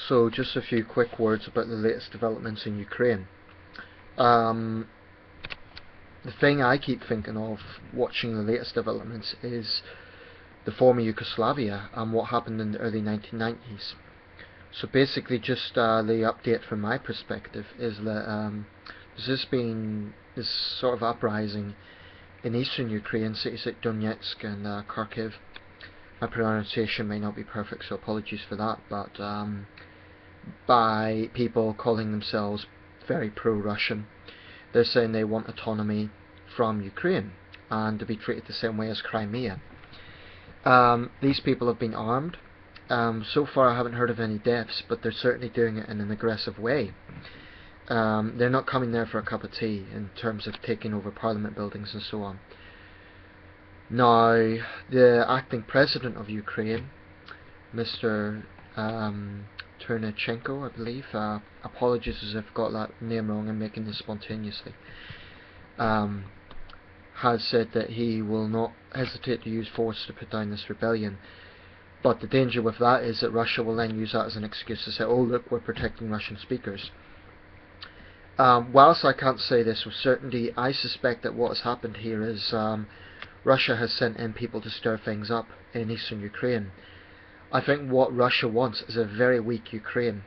So just a few quick words about the latest developments in Ukraine. Um, the thing I keep thinking of watching the latest developments is the former Yugoslavia and what happened in the early 1990s. So basically just the update from my perspective is that there's been this sort of uprising in eastern Ukraine, cities like Donetsk and Kharkov. My pronunciation may not be perfect, so apologies for that, but by people calling themselves very pro-Russian. They're saying they want autonomy from Ukraine and to be treated the same way as Crimea. These people have been armed. So far I haven't heard of any deaths, but they're certainly doing it in an aggressive way. They're not coming there for a cup of tea in terms of taking over parliament buildings and so on. Now, the acting president of Ukraine, Mr. Ternechenko, I believe, apologies if I've got that name wrong, I'm making this spontaneously, has said that he will not hesitate to use force to put down this rebellion. But the danger with that is that Russia will then use that as an excuse to say, oh look, we're protecting Russian speakers. Whilst I can't say this with certainty, I suspect that what has happened here is Russia has sent in people to stir things up in eastern Ukraine. I think what Russia wants is a very weak Ukraine.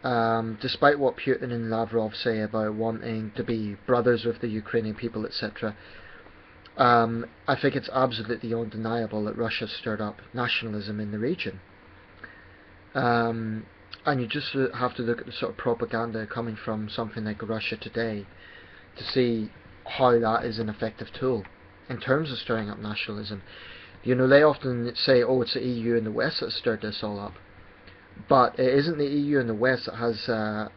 Despite what Putin and Lavrov say about wanting to be brothers with the Ukrainian people, etc., I think it's absolutely undeniable that Russia stirred up nationalism in the region. And you just have to look at the sort of propaganda coming from something like Russia Today to see how that is an effective tool in terms of stirring up nationalism. You know, they often say, oh, it's the EU and the West that stirred this all up. But it isn't the EU and the West that has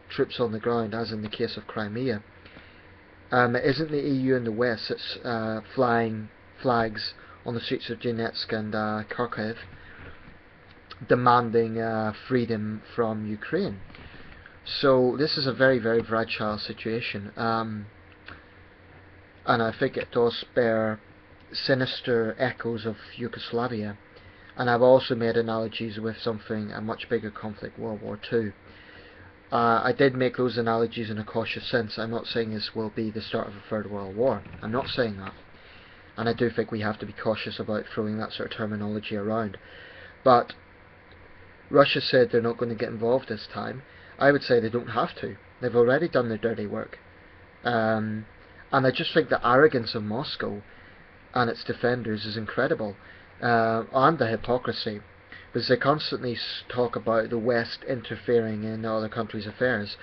troops on the ground, as in the case of Crimea. It isn't the EU and the West that's flying flags on the streets of Donetsk and Kharkov demanding freedom from Ukraine. So this is a very, very fragile situation. And I think it does bear sinister echoes of Yugoslavia. And I've also made analogies with a much bigger conflict, World War II. I did make those analogies in a cautious sense. I'm not saying this will be the start of a Third World War. I'm not saying that. And I do think we have to be cautious about throwing that sort of terminology around. But Russia said they're not going to get involved this time. I would say they don't have to. They've already done their dirty work. And I just think the arrogance of Moscow and its defenders is incredible. And the hypocrisy, because they constantly talk about the West interfering in other countries' affairs,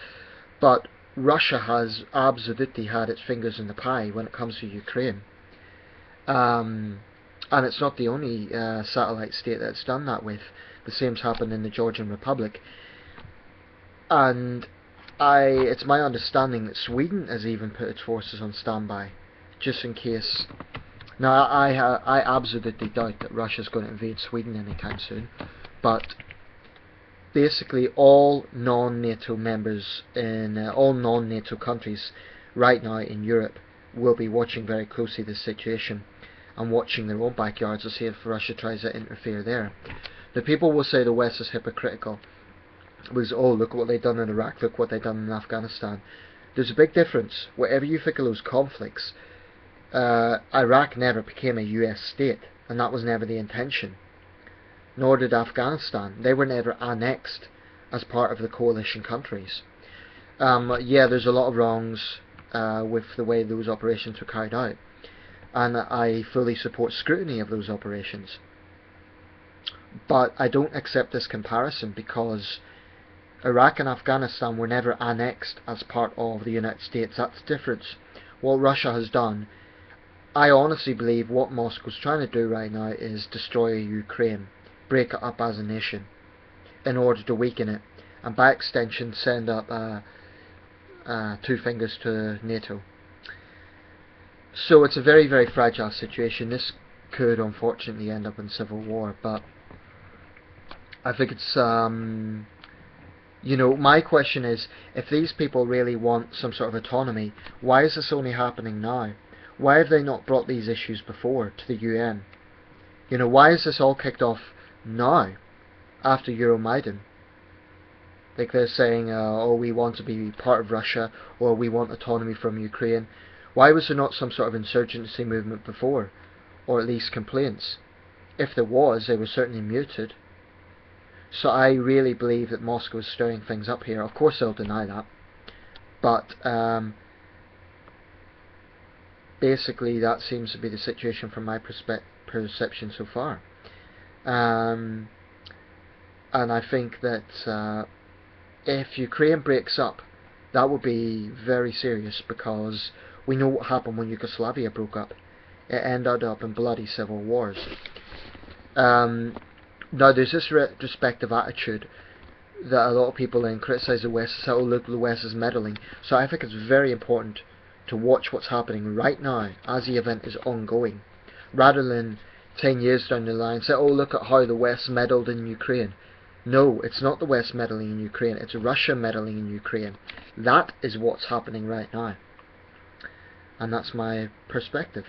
but Russia has absolutely had its fingers in the pie when it comes to Ukraine. And it's not the only satellite state that's done that with. The same's happened in the Georgian Republic. And it's my understanding that Sweden has even put its forces on standby, just in case. Now, I absolutely doubt that Russia's going to invade Sweden anytime soon, but basically all non-NATO members in all non-NATO countries right now in Europe will be watching very closely this situation and watching their own backyards to see if Russia tries to interfere there. The people will say the West is hypocritical because, oh, look what they've done in Iraq, look what they've done in Afghanistan. There's a big difference. Whatever you think of those conflicts, Iraq never became a US state, and that was never the intention. Nor did Afghanistan. They were never annexed as part of the coalition countries. Yeah, there's a lot of wrongs with the way those operations were carried out, and I fully support scrutiny of those operations. But I don't accept this comparison because Iraq and Afghanistan were never annexed as part of the United States. That's the difference. What Russia has done, I honestly believe what Moscow's trying to do right now is destroy Ukraine, break it up as a nation, in order to weaken it, and by extension send up two fingers to NATO. So it's a very, very fragile situation. This could unfortunately end up in civil war, but I think it's, you know, my question is, if these people really want some sort of autonomy, why is this only happening now? Why have they not brought these issues before to the UN? You know, why is this all kicked off now, after Euromaidan? Like they're saying, oh, we want to be part of Russia, or we want autonomy from Ukraine. Why was there not some sort of insurgency movement before, or at least complaints? If there was, they were certainly muted. So I really believe that Moscow is stirring things up here. Of course they'll deny that, but basically that seems to be the situation from my perception so far. And I think that if Ukraine breaks up, that would be very serious, because we know what happened when Yugoslavia broke up. It ended up in bloody civil wars. Now there's this retrospective attitude that a lot of people then criticise the West and say, oh look, the West is meddling. So I think it's very important to watch what's happening right now as the event is ongoing, rather than 10 years down the line say, oh look at how the West meddled in Ukraine. No, it's not the West meddling in Ukraine, it's Russia meddling in Ukraine. That is what's happening right now. And that's my perspective.